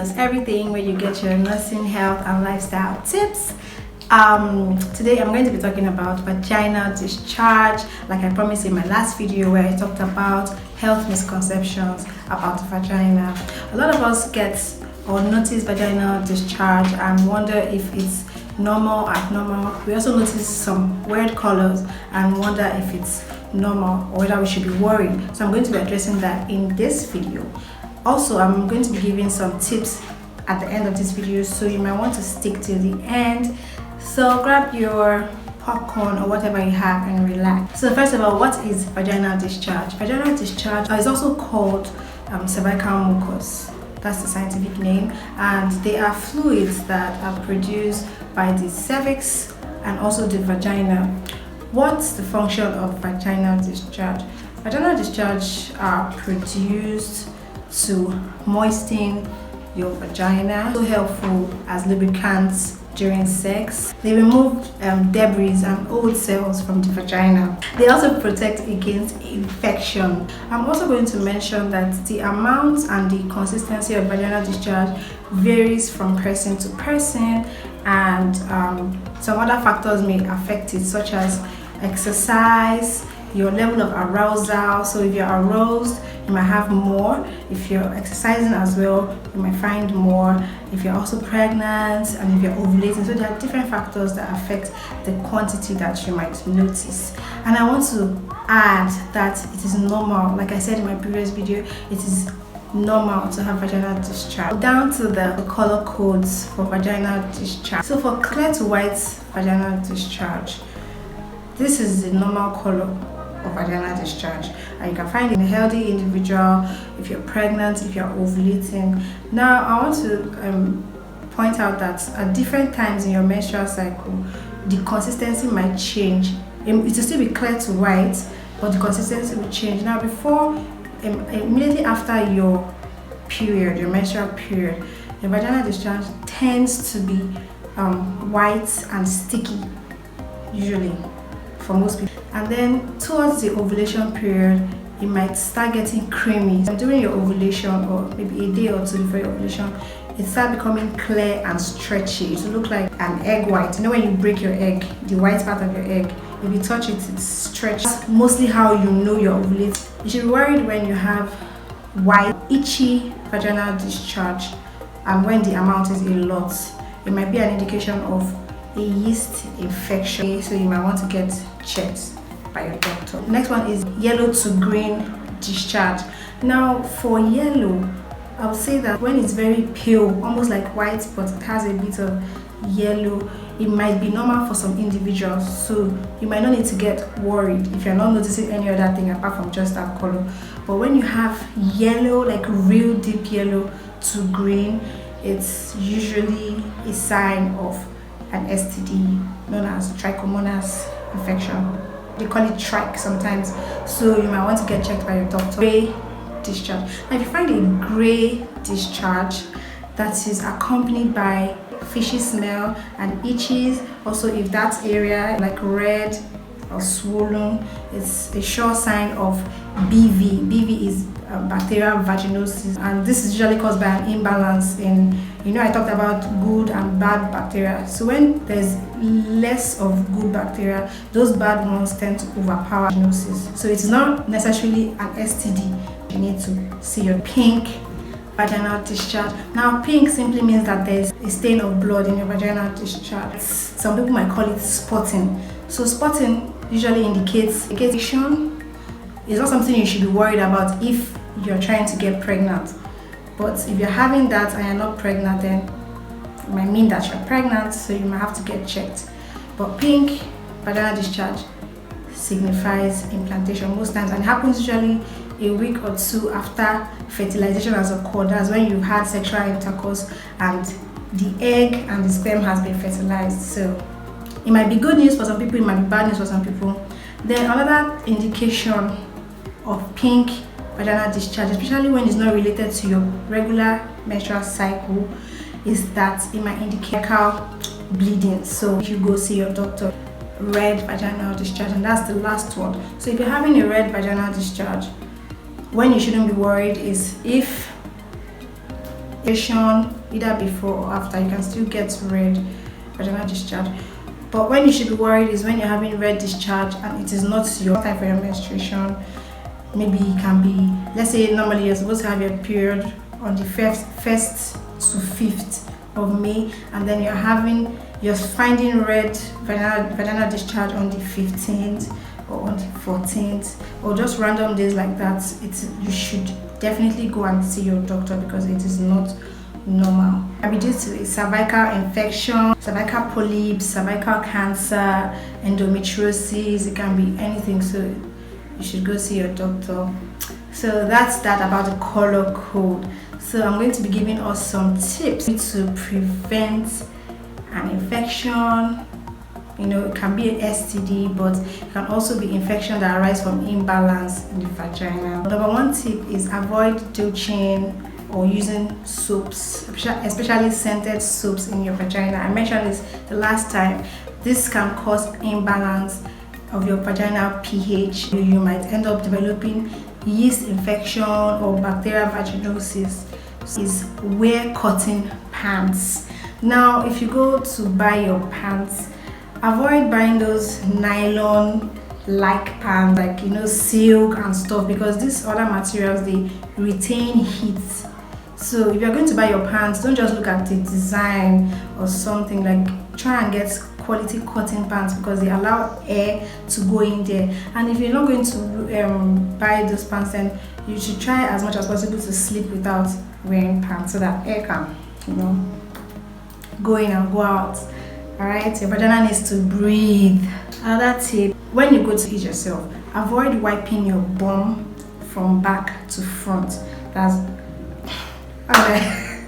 plus everything, where you get your nursing, health, and lifestyle tips. Today I'm going to be talking about vaginal discharge, like I promised in my last video where I talked about health misconceptions about the vagina. A lot of us get or notice vaginal discharge and wonder if it's normal, abnormal. We also notice some weird colors and wonder if it's normal or whether we should be worried. So I'm going to be addressing that in this video. Also, I'm going to be giving some tips at the end of this video, so you might want to stick till the end. So grab your popcorn or whatever you have and relax. So first of all, what is vaginal discharge? Vaginal discharge is also called cervical mucus. That's the scientific name, and they are fluids that are produced by the cervix and also the vagina. What's the function of vaginal discharge? Vaginal discharge are produced to moisten your vagina, so helpful as lubricants during sex. They remove debris and old cells from the vagina. They also protect against infection. I'm also going to mention that the amount and the consistency of vaginal discharge varies from person to person, and some other factors may affect it, such as exercise, your level of arousal. So if you're aroused, you might have more. If you're exercising as well, you might find more. If you're also pregnant and if you're ovulating, so there are different factors that affect the quantity that you might notice. And I want to add that it is normal. Like I said in my previous video, it is normal to have vaginal discharge. Down to the color codes for vaginal discharge. So for clear to white vaginal discharge, this is the normal color of vaginal discharge, and you can find it in a healthy individual, if you're pregnant, if you're ovulating. Now I want to point out that at different times in your menstrual cycle, the consistency might change. It will still be clear to white, but the consistency will change. Now immediately after your period, your menstrual period, the vaginal discharge tends to be white and sticky, usually for most people. And then towards the ovulation period, you might start getting creamy. And during your ovulation, or maybe a day or two before your ovulation, it starts becoming clear and stretchy. It will look like an egg white. You know when you break your egg, the white part of your egg, if you touch it, it's stretched. That's mostly how you know you're ovulating. You should be worried when you have white, itchy vaginal discharge, and when the amount is a lot. It might be an indication of a yeast infection, so you might want to get checked by your doctor. Next one is yellow to green discharge. Now for yellow, I would say that when it's very pale, almost like white, but it has a bit of yellow, it might be normal for some individuals, so you might not need to get worried if you're not noticing any other thing apart from just that color. But when you have yellow, like real deep yellow to green, it's usually a sign of an STD known as trichomonas infection. They call it trich sometimes, so you might want to get checked by your doctor. Gray discharge. Now if you find a gray discharge that is accompanied by fishy smell and itches, also if that area like red or swollen, it's a sure sign of BV. BV is bacterial vaginosis, and this is usually caused by an imbalance in, I talked about good and bad bacteria. So when there's less of good bacteria, those bad ones tend to overpower vaginosis. So it's not necessarily an STD. You need to see your pink vaginal discharge. Now pink simply means that there's a stain of blood in your vaginal discharge. Some people might call it spotting. So spotting usually indicates infection. It's not something you should be worried about if you're trying to get pregnant. But if you're having that and you're not pregnant, then it might mean that you're pregnant, so you might have to get checked. But pink vaginal discharge signifies implantation most times, and it happens usually a week or two after fertilization has occurred. That's when you've had sexual intercourse and the egg and the sperm has been fertilized. So it might be good news for some people, it might be bad news for some people. Then another indication of pink vaginal discharge, especially when it's not related to your regular menstrual cycle, is that it might indicate bleeding. So if you go see your doctor, red vaginal discharge, and that's the last one. So if you're having a red vaginal discharge, when you shouldn't be worried is if either before or after, you can still get red vaginal discharge. But when you should be worried is when you're having red discharge and it is not your time for your menstruation. Maybe it can be, let's say normally you're supposed to have your period on the 1st to 5th of May, and then you're finding red vaginal discharge on the 15th or on the 14th, or just random days like that. You should definitely go and see your doctor because it is not normal. It can be due to a cervical infection, cervical polyps, cervical cancer, endometriosis. It can be anything, so you should go see your doctor. So that's that about the color code. So I'm going to be giving us some tips to prevent an infection. It can be an STD, but it can also be infection that arise from imbalance in the vagina. Number one tip is avoid douching or using soaps, especially scented soaps in your vagina. I mentioned this the last time. This can cause imbalance of your vaginal pH. You might end up developing yeast infection or bacterial vaginosis. Is wear cotton pants. Now, if you go to buy your pants, avoid buying those nylon like pants, like silk and stuff, because these other materials, they retain heat. So if you're going to buy your pants, don't just look at the design or something. Like, try and get quality cotton pants because they allow air to go in there. And if you're not going to buy those pants, then you should try as much as possible to sleep without wearing pants so that air can go in and go out. Alright, your vagina needs to breathe. Another tip, when you go to eat yourself, avoid wiping your bum from back to front. That's okay.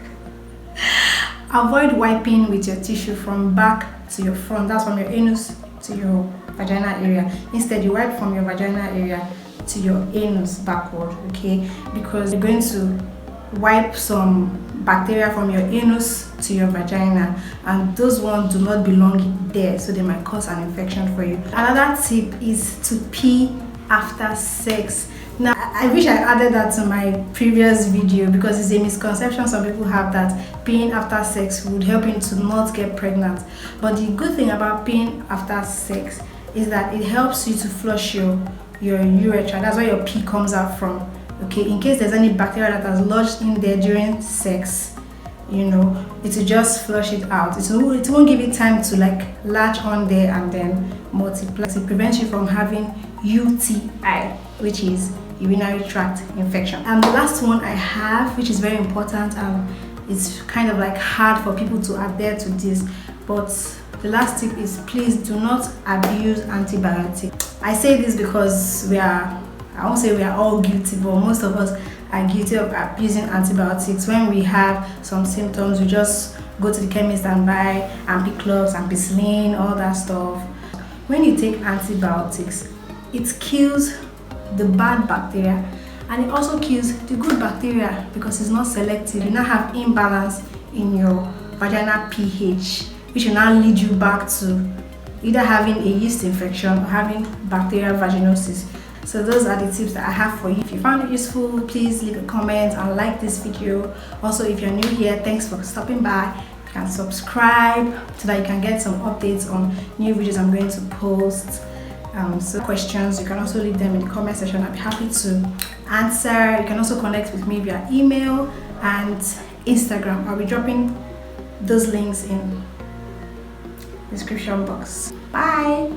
Avoid wiping with your tissue from back to your front. That's from your anus to your vagina area. Instead, you wipe from your vagina area to your anus backward, okay? Because you're going to wipe some bacteria from your anus to your vagina, and those ones do not belong there, so they might cause an infection for you. Another tip is to pee after sex. Now, I wish I added that to my previous video because it's a misconception some people have that peeing after sex would help you to not get pregnant. But the good thing about peeing after sex is that it helps you to flush your urethra. That's where your pee comes out from. Okay, in case there's any bacteria that has lodged in there during sex, it will just flush it out. It won't give it time to latch on there and then multiply. It prevents you from having UTI, which is urinary tract infection. And the last one I have, which is very important, and it's kind of hard for people to adhere to this, but the last tip is please do not abuse antibiotics. I say this because I won't say we are all guilty, but most of us are guilty of abusing antibiotics. When we have some symptoms, we just go to the chemist and buy ampiclox, ampicillin, all that stuff. When you take antibiotics, it kills the bad bacteria and it also kills the good bacteria because it's not selective. You now have imbalance in your vaginal pH, which will now lead you back to either having a yeast infection or having bacterial vaginosis. So those are the tips that I have for you. If you found it useful, please leave a comment and like this video. Also, if you're new here, thanks for stopping by. You can subscribe so that you can get some updates on new videos I'm going to post. So questions, you can also leave them in the comment section. I'll be happy to answer. You can also connect with me via email and Instagram. I'll be dropping those links in the description box. Bye.